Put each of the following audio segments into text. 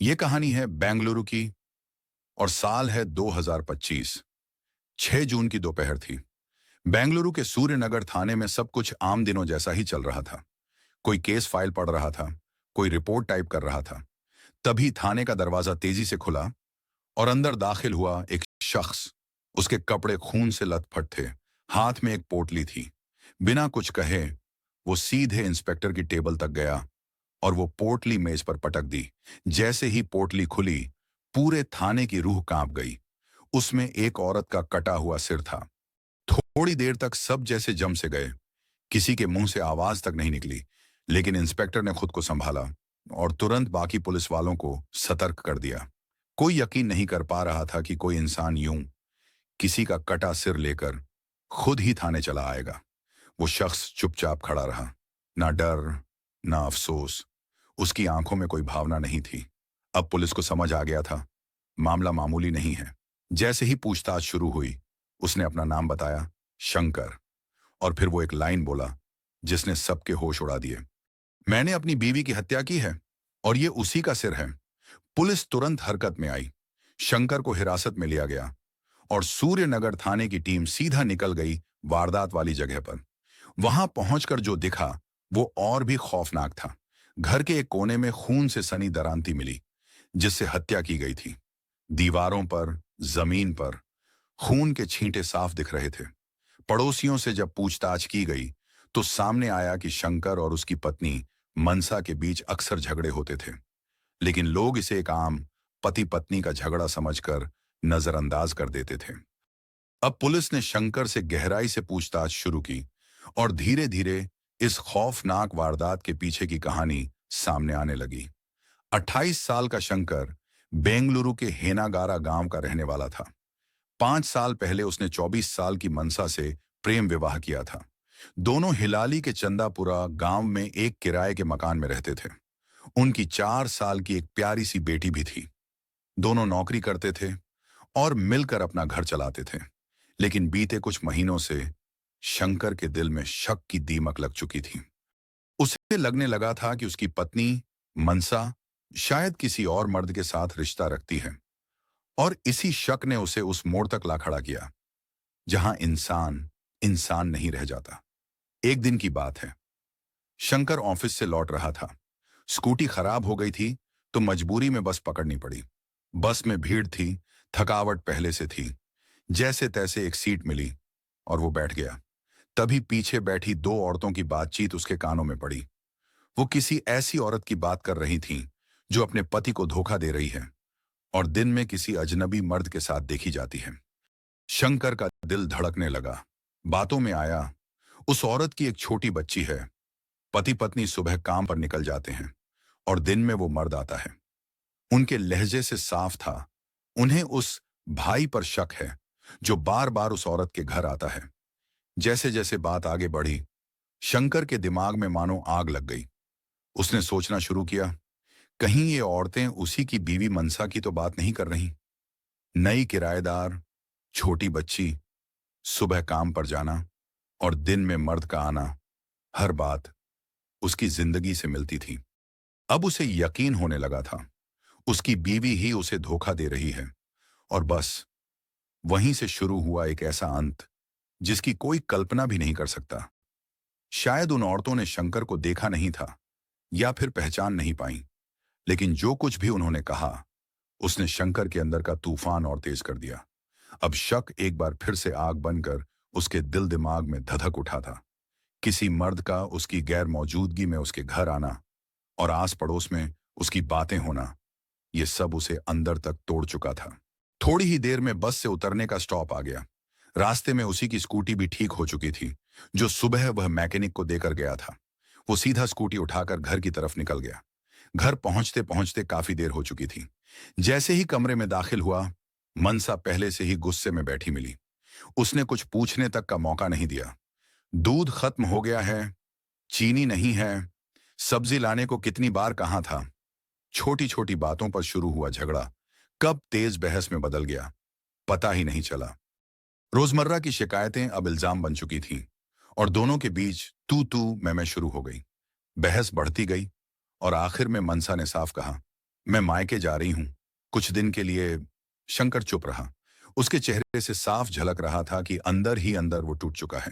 ये कहानी है बेंगलुरु की और साल है 2025। 6 जून की दोपहर थी। बेंगलुरु के सूर्यनगर थाने में सब कुछ आम दिनों जैसा ही चल रहा था। कोई केस फाइल पढ़ रहा था, कोई रिपोर्ट टाइप कर रहा था। तभी थाने का दरवाजा तेजी से खुला और अंदर दाखिल हुआ एक शख्स। उसके कपड़े खून से लथपथ थे, हाथ में एक पोटली थी। बिना कुछ कहे वो सीधे इंस्पेक्टर की टेबल तक गया और वो पोटली मेज पर पटक दी। जैसे ही पोटली खुली, पूरे थाने की रूह कांप गई। उसमें एक औरत का कटा हुआ सिर था। थोड़ी देर तक सब जैसे जम से गए। किसी के मुंह से आवाज तक नहीं निकली, लेकिन इंस्पेक्टर ने खुद को संभाला और तुरंत बाकी पुलिस वालों को सतर्क कर दिया। कोई यकीन नहीं कर पा रहा था कि कोई इंसान यूं किसी का कटा सिर लेकर खुद ही थाने चला आएगा। वो शख्स चुपचाप खड़ा रहा, ना डर, ना अफसोस। उसकी आंखों में कोई भावना नहीं थी। अब पुलिस को समझ आ गया था, मामला मामूली नहीं है। जैसे ही पूछताछ शुरू हुई, उसने अपना नाम बताया, शंकर। और फिर वो एक लाइन बोला जिसने सबके होश उड़ा दिए। मैंने अपनी बीवी की हत्या की है और ये उसी का सिर है। पुलिस तुरंत हरकत में आई। शंकर को हिरासत में लिया गया और सूर्यनगर थाने की टीम सीधा निकल गई वारदात वाली जगह पर। वहां पहुंचकर जो दिखा वो और भी खौफनाक था। घर के एक कोने में खून से सनी दरांती मिली, जिससे हत्या की गई थी। दीवारों पर, जमीन पर खून के छींटे साफ दिख रहे थे। पड़ोसियों से जब पूछताछ की गई तो सामने आया कि शंकर और उसकी पत्नी मनसा के बीच अक्सर झगड़े होते थे, लेकिन लोग इसे एक आम पति पत्नी का झगड़ा समझकर नजरअंदाज कर देते थे। अब पुलिस ने शंकर से गहराई से पूछताछ शुरू की और धीरे धीरे इस खौफनाक वारदात के पीछे की कहानी सामने आने लगी। 28 साल का शंकर बेंगलुरु के हेनागारा गांव का रहने वाला था। 5 साल पहले उसने 24 साल की मनसा से प्रेम विवाह किया था। दोनों हिलाली के चंदापुरा गांव में एक किराए के मकान में रहते थे। उनकी 4 साल की एक प्यारी सी बेटी भी थी। दोनों नौकरी करते थे और मिलकर अपना घर चलाते थे। लेकिन बीते कुछ महीनों से शंकर के दिल में शक की दीमक लग चुकी थी। उसे लगने लगा था कि उसकी पत्नी मनसा शायद किसी और मर्द के साथ रिश्ता रखती है, और इसी शक ने उसे उस मोड़ तक ला खड़ा किया जहां इंसान इंसान नहीं रह जाता। एक दिन की बात है। शंकर ऑफिस से लौट रहा था। स्कूटी खराब हो गई थी तो मजबूरी में बस पकड़नी पड़ी। बस में भीड़ थी, थकावट पहले से थी। जैसे तैसे एक सीट मिली और वो बैठ गया। तभी पीछे बैठी दो औरतों की बातचीत उसके कानों में पड़ी। वो किसी ऐसी औरत की बात कर रही थीं जो अपने पति को धोखा दे रही है और दिन में किसी अजनबी मर्द के साथ देखी जाती है। शंकर का दिल धड़कने लगा। बातों में आया, उस औरत की एक छोटी बच्ची है। पति पत्नी सुबह काम पर निकल जाते हैं और दिन में वो मर्द आता है। उनके लहजे से साफ था उन्हें उस भाई पर शक है जो बार बार उस औरत के घर आता है। जैसे जैसे बात आगे बढ़ी, शंकर के दिमाग में मानो आग लग गई। उसने सोचना शुरू किया, कहीं ये औरतें उसी की बीवी मनसा की तो बात नहीं कर रही। नई किराएदार, छोटी बच्ची, सुबह काम पर जाना और दिन में मर्द का आना, हर बात उसकी जिंदगी से मिलती थी। अब उसे यकीन होने लगा था उसकी बीवी ही उसे धोखा दे रही है। और बस वहीं से शुरू हुआ एक ऐसा अंत जिसकी कोई कल्पना भी नहीं कर सकता। शायद उन औरतों ने शंकर को देखा नहीं था या फिर पहचान नहीं पाई, लेकिन जो कुछ भी उन्होंने कहा उसने शंकर के अंदर का तूफान और तेज कर दिया। अब शक एक बार फिर से आग बनकर उसके दिल दिमाग में धधक उठा था। किसी मर्द का उसकी गैर मौजूदगी में उसके घर आना और आस पड़ोस में उसकी बातें होना, ये सब उसे अंदर तक तोड़ चुका था। थोड़ी ही देर में बस से उतरने का स्टॉप आ गया। रास्ते में उसी की स्कूटी भी ठीक हो चुकी थी जो सुबह वह मैकेनिक को देकर गया था। वो सीधा स्कूटी उठाकर घर की तरफ निकल गया। घर पहुंचते पहुंचते काफी देर हो चुकी थी। जैसे ही कमरे में दाखिल हुआ, मनसा पहले से ही गुस्से में बैठी मिली। उसने कुछ पूछने तक का मौका नहीं दिया। दूध खत्म हो गया है, चीनी नहीं है, सब्जी लाने को कितनी बार कहा था। छोटी छोटी बातों पर शुरू हुआ झगड़ा कब तेज बहस में बदल गया, पता ही नहीं चला। रोजमर्रा की शिकायतें अब इल्जाम बन चुकी थीं और दोनों के बीच तू तू मैं शुरू हो गई। बहस बढ़ती गई और आखिर में मनसा ने साफ कहा, मैं मायके जा रही हूं। कुछ दिन के लिए। शंकर चुप रहा। उसके चेहरे से साफ झलक रहा था कि अंदर ही अंदर वो टूट चुका है।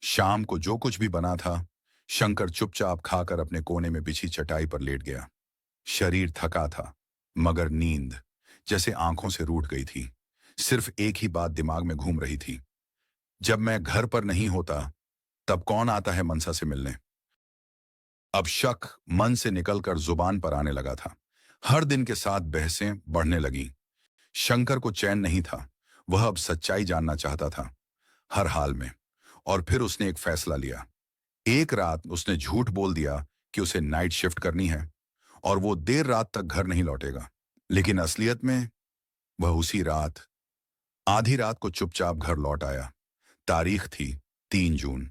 शाम को जो कुछ भी बना था, शंकर चुपचाप खाकर अपने कोने में बिछी चटाई पर लेट गया। शरीर थका था, मगर नींद जैसे आंखों से रूठ गई थी। सिर्फ एक ही बात दिमाग में घूम रही थी, जब मैं घर पर नहीं होता तब कौन आता है मनसा से मिलने। अब शक मन से निकलकर जुबान पर आने लगा था। हर दिन के साथ बहसें बढ़ने लगी। शंकर को चैन नहीं था। वह अब सच्चाई जानना चाहता था, हर हाल में। और फिर उसने एक फैसला लिया। एक रात उसने झूठ बोल दिया कि उसे नाइट शिफ्ट करनी है और वो देर रात तक घर नहीं लौटेगा। लेकिन असलियत में वह उसी रात, आधी रात को चुपचाप घर लौट आया। तारीख थी 3 जून।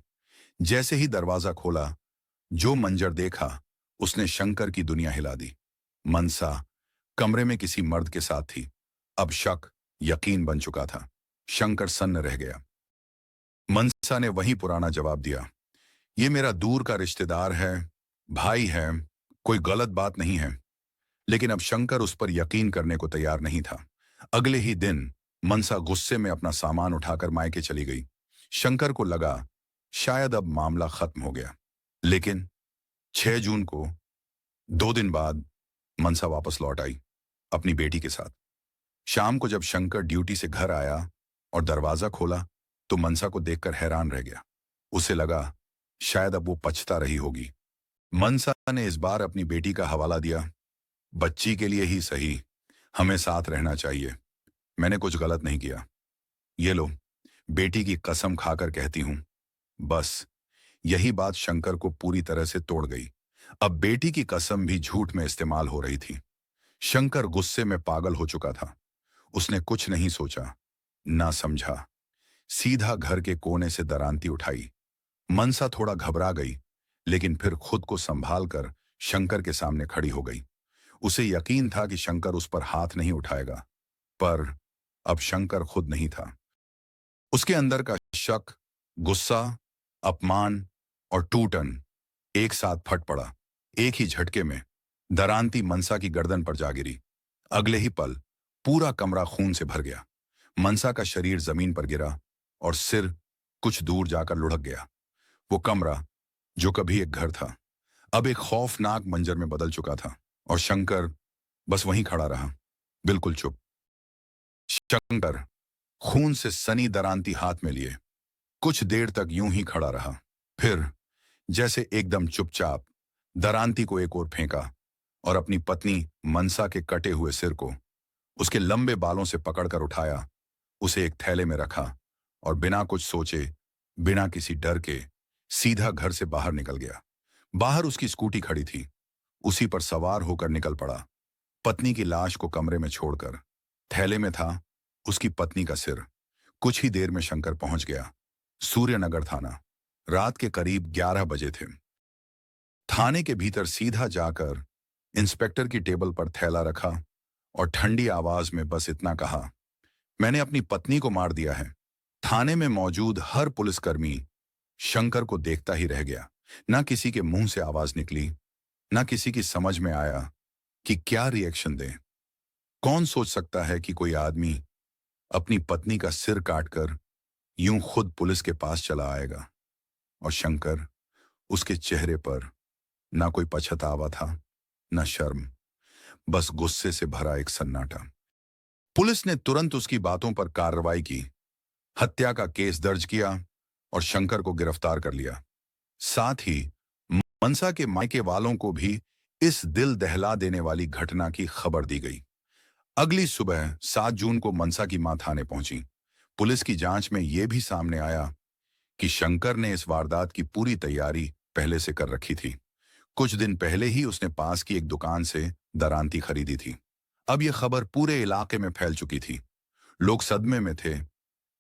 जैसे ही दरवाजा खोला, जो मंजर देखा, उसने शंकर की दुनिया हिला दी। मनसा कमरे में किसी मर्द के साथ थी। अब शक यकीन बन चुका था। शंकर सन्न रह गया। मनसा ने वही पुराना जवाब दिया, ये मेरा दूर का रिश्तेदार है, भाई है, कोई गलत बात नहीं है। लेकिन अब शंकर उस पर यकीन करने को तैयार नहीं था। अगले ही दिन मनसा गुस्से में अपना सामान उठाकर मायके चली गई। शंकर को लगा शायद अब मामला खत्म हो गया। लेकिन 6 जून को, 2 दिन बाद, मनसा वापस लौट आई, अपनी बेटी के साथ। शाम को जब शंकर ड्यूटी से घर आया और दरवाजा खोला, तो मनसा को देखकर हैरान रह गया। उसे लगा शायद अब वो पछता रही होगी। मनसा ने इस बार अपनी बेटी का हवाला दिया, बच्ची के लिए ही सही, हमें साथ रहना चाहिए। मैंने कुछ गलत नहीं किया। ये लो, बेटी की कसम खाकर कहती हूं। बस यही बात शंकर को पूरी तरह से तोड़ गई। अब बेटी की कसम भी झूठ में इस्तेमाल हो रही थी। शंकर गुस्से में पागल हो चुका था। उसने कुछ नहीं सोचा, ना समझा। सीधा घर के कोने से दरांती उठाई। मनसा थोड़ा घबरा गई, लेकिन फिर खुद को संभाल कर शंकर के सामने खड़ी हो गई। उसे यकीन था कि शंकर उस पर हाथ नहीं उठाएगा, पर अब शंकर खुद नहीं था। उसके अंदर का शक, गुस्सा, अपमान और टूटन एक साथ फट पड़ा। एक ही झटके में दरांती मनसा की गर्दन पर जा गिरी। अगले ही पल पूरा कमरा खून से भर गया। मनसा का शरीर जमीन पर गिरा और सिर कुछ दूर जाकर लुढ़क गया। वो कमरा, जो कभी एक घर था, अब एक खौफनाक मंजर में बदल चुका था। और शंकर बस वहीं खड़ा रहा, बिल्कुल चुप। शंकर खून से सनी दरांती हाथ में लिए कुछ देर तक यूं ही खड़ा रहा। फिर जैसे एकदम चुपचाप दरांती को एक ओर फेंका और अपनी पत्नी मनसा के कटे हुए सिर को उसके लंबे बालों से पकड़कर उठाया, उसे एक थैले में रखा और बिना कुछ सोचे, बिना किसी डर के सीधा घर से बाहर निकल गया। बाहर उसकी स्कूटी खड़ी थी। उसी पर सवार होकर निकल पड़ा, पत्नी की लाश को कमरे में छोड़कर। थैले में था उसकी पत्नी का सिर। कुछ ही देर में शंकर पहुंच गया, सूर्यनगर थाना। रात के करीब 11 बजे थे। थाने के भीतर सीधा जाकर इंस्पेक्टर की टेबल पर थैला रखा और ठंडी आवाज में बस इतना कहा, मैंने अपनी पत्नी को मार दिया है। थाने में मौजूद हर पुलिसकर्मी शंकर को देखता ही रह गया। ना किसी के मुंह से आवाज निकली, ना किसी की समझ में आया कि क्या रिएक्शन दे। कौन सोच सकता है कि कोई आदमी अपनी पत्नी का सिर काटकर यूं खुद पुलिस के पास चला आएगा। और शंकर, उसके चेहरे पर ना कोई पछतावा था, ना शर्म, बस गुस्से से भरा एक सन्नाटा। पुलिस ने तुरंत उसकी बातों पर कार्रवाई की, हत्या का केस दर्ज किया और शंकर को गिरफ्तार कर लिया। साथ ही मनसा के मायके वालों को भी इस दिल दहला देने वाली घटना की खबर दी गई। अगली सुबह 7 जून को मनसा की मां थाने पहुंची। पुलिस की जांच में यह भी सामने आया कि शंकर ने इस वारदात की पूरी तैयारी पहले से कर रखी थी। कुछ दिन पहले ही उसने पास की एक दुकान से दरांती खरीदी थी। अब यह खबर पूरे इलाके में फैल चुकी थी। लोग सदमे में थे।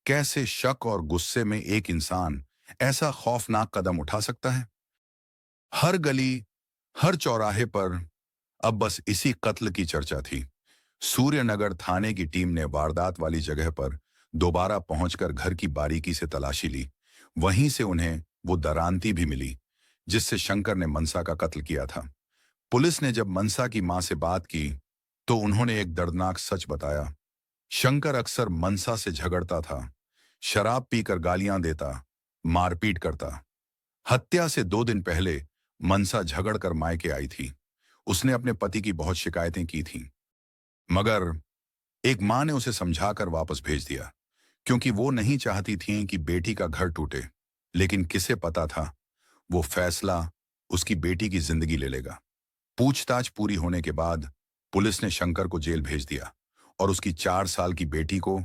कैसे शक और गुस्से में एक इंसान ऐसा खौफनाक कदम उठा सकता है? हर गली, हर चौराहे पर अब बस इसी कत्ल की चर्चा थी। सूर्यनगर थाने की टीम ने वारदात वाली जगह पर दोबारा पहुंचकर घर की बारीकी से तलाशी ली। वहीं से उन्हें वो दरांती भी मिली जिससे शंकर ने मनसा का कत्ल किया था। पुलिस ने जब मनसा की मां से बात की, तो उन्होंने एक दर्दनाक सच बताया। शंकर अक्सर मनसा से झगड़ता था, शराब पीकर गालियां देता, मारपीट करता। हत्या से 2 दिन पहले मनसा झगड़कर मायके आई थी। उसने अपने पति की बहुत शिकायतें की थीं, मगर एक मां ने उसे समझाकर वापस भेज दिया, क्योंकि वो नहीं चाहती थी कि बेटी का घर टूटे। लेकिन किसे पता था, वो फैसला उसकी बेटी की जिंदगी ले लेगा। पूछताछ पूरी होने के बाद पुलिस ने शंकर को जेल भेज दिया और उसकी 4 साल की बेटी को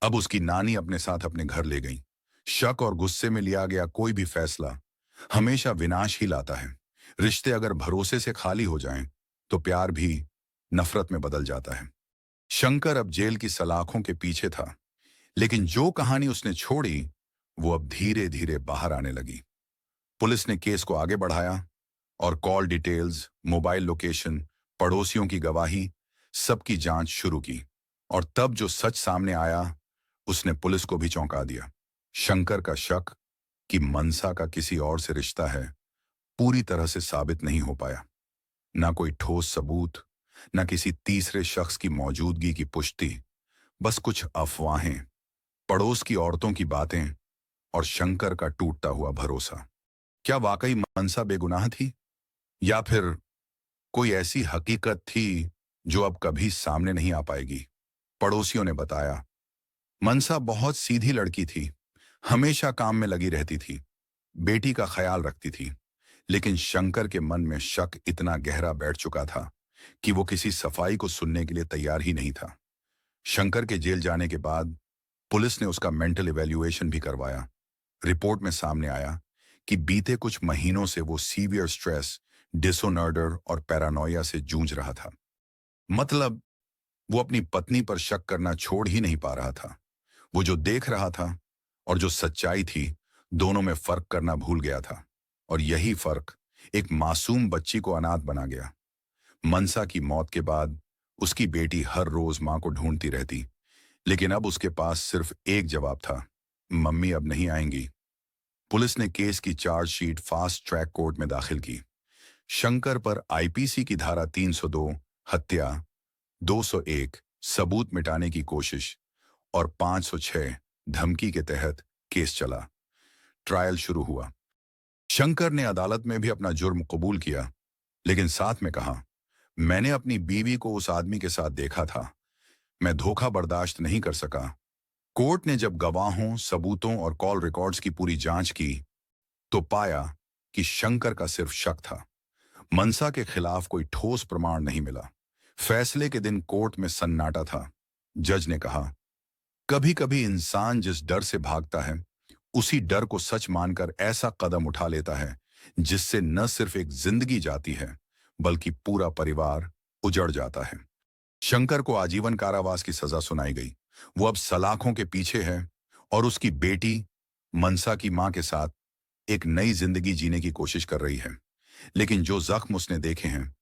अब उसकी नानी अपने साथ अपने घर ले गई। शक और गुस्से में लिया गया कोई भी फैसला हमेशा विनाश ही लाता है। रिश्ते अगर भरोसे से खाली हो जाएं, तो प्यार भी नफरत में बदल जाता है। शंकर अब जेल की सलाखों के पीछे था, लेकिन जो कहानी उसने छोड़ी, वो अब धीरे धीरे बाहर आने लगी। पुलिस ने केस को आगे बढ़ाया और कॉल डिटेल्स, मोबाइल लोकेशन, पड़ोसियों की गवाही, सबकी जांच शुरू की। और तब जो सच सामने आया, उसने पुलिस को भी चौंका दिया। शंकर का शक कि मनसा का किसी और से रिश्ता है, पूरी तरह से साबित नहीं हो पाया। ना कोई ठोस सबूत, ना किसी तीसरे शख्स की मौजूदगी की पुष्टि, बस कुछ अफवाहें, पड़ोस की औरतों की बातें और शंकर का टूटता हुआ भरोसा। क्या वाकई मनसा बेगुनाह थी, या फिर कोई ऐसी हकीकत थी जो अब कभी सामने नहीं आ पाएगी? पड़ोसियों ने बताया, मनसा बहुत सीधी लड़की थी, हमेशा काम में लगी रहती थी, बेटी का ख्याल रखती थी। लेकिन शंकर के मन में शक इतना गहरा बैठ चुका था कि वो किसी सफाई को सुनने के लिए तैयार ही नहीं था। शंकर के जेल जाने के बाद पुलिस ने उसका मेंटल इवैल्यूएशन भी करवाया। रिपोर्ट में सामने आया कि बीते कुछ महीनों से वो सीवियर स्ट्रेस, डिसऑर्डर और पैरानोया से जूझ रहा था। मतलब, वो अपनी पत्नी पर शक करना छोड़ ही नहीं पा रहा था। वो जो देख रहा था और जो सच्चाई थी, दोनों में फर्क करना भूल गया था। और यही फर्क एक मासूम बच्ची को अनाथ बना गया। मनसा की मौत के बाद उसकी बेटी हर रोज मां को ढूंढती रहती, लेकिन अब उसके पास सिर्फ एक जवाब था, मम्मी अब नहीं आएंगी। पुलिस ने केस की चार्जशीट फास्ट ट्रैक कोर्ट में दाखिल की। शंकर पर आईपीसी की धारा 302 हत्या, 201 सबूत मिटाने की कोशिश और 506 धमकी के तहत केस चला। ट्रायल शुरू हुआ। शंकर ने अदालत में भी अपना जुर्म कबूल किया, लेकिन साथ में कहा, मैंने अपनी बीवी को उस आदमी के साथ देखा था, मैं धोखा बर्दाश्त नहीं कर सका। कोर्ट ने जब गवाहों, सबूतों और कॉल रिकॉर्ड्स की पूरी जांच की, तो पाया कि शंकर का सिर्फ शक था। मनसा के खिलाफ कोई ठोस प्रमाण नहीं मिला। फैसले के दिन कोर्ट में सन्नाटा था। जज ने कहा, कभी कभी इंसान जिस डर से भागता है, उसी डर को सच मानकर ऐसा कदम उठा लेता है जिससे न सिर्फ एक जिंदगी जाती है, बल्कि पूरा परिवार उजड़ जाता है। शंकर को आजीवन कारावास की सजा सुनाई गई। वो अब सलाखों के पीछे है और उसकी बेटी मनसा की मां के साथ एक नई जिंदगी जीने की कोशिश कर रही है। लेकिन जो जख्म उसने देखे हैं,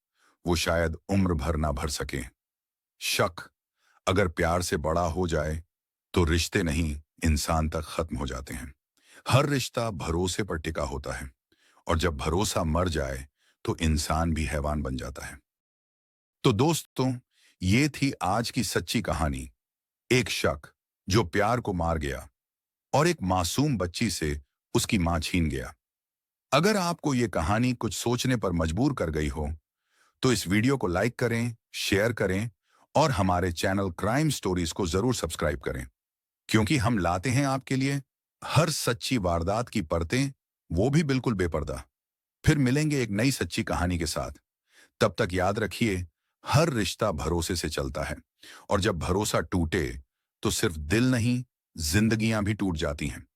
वो शायद उम्र भर ना भर सके। शक अगर प्यार से बड़ा हो जाए, तो रिश्ते नहीं, इंसान तक खत्म हो जाते हैं। हर रिश्ता भरोसे पर टिका होता है, और जब भरोसा मर जाए, तो इंसान भी हैवान बन जाता है। तो दोस्तों, ये थी आज की सच्ची कहानी। एक शक जो प्यार को मार गया और एक मासूम बच्ची से उसकी मां छीन गया। अगर आपको ये कहानी कुछ सोचने पर मजबूर कर गई हो, तो इस वीडियो को लाइक करें, शेयर करें और हमारे चैनल क्राइम स्टोरीज को जरूर सब्सक्राइब करें, क्योंकि हम लाते हैं आपके लिए हर सच्ची वारदात की परतें, वो भी बिल्कुल बेपर्दा। फिर मिलेंगे एक नई सच्ची कहानी के साथ। तब तक याद रखिए, हर रिश्ता भरोसे से चलता है, और जब भरोसा टूटे, तो सिर्फ दिल नहीं, जिंदगियां भी टूट जाती हैं।